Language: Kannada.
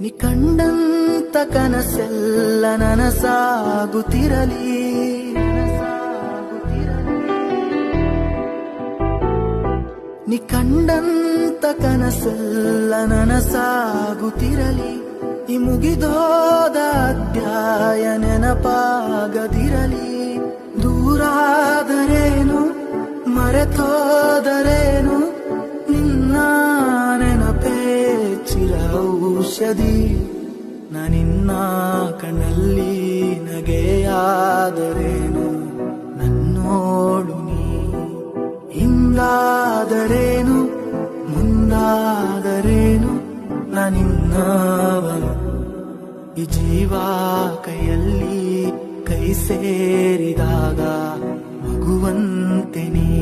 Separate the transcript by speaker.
Speaker 1: ನೀ ಕಂಡಂತ ಕನಸೆಲ್ಲ ನನಸಾಗುತ್ತಿರಲಿ, ನೀ ಕಂಡಂತ ಕನಸೆಲ್ಲ ನನಸಾಗುತ್ತಿರಲಿ. ಈ ಮುಗಿದೋದ ಅಧ್ಯಾಯ ನೆನಪಾಗದಿರಲಿ. ದೂರಾದರೇನು ಮರೆತೋದರೇನು, ನಿನ್ನ ನೆನಪೇ ಚಿರ ಔಷಧಿ. ನಾನಿನ್ನ ಕಣ್ಣಲ್ಲಿ ನಗೆಯಾದರೇನು, ನನ್ನೋಡು ನೀ ಹಿಂದಾದರೇನು ಮುಂದಾದರೇನು, ನಾನಿನ್ನವನು. ಈ ಜೀವ ಕೈಯಲ್ಲಿ ಕೈ ಸೇರಿದಾಗ ಮಗುವಂತೆ ನೀ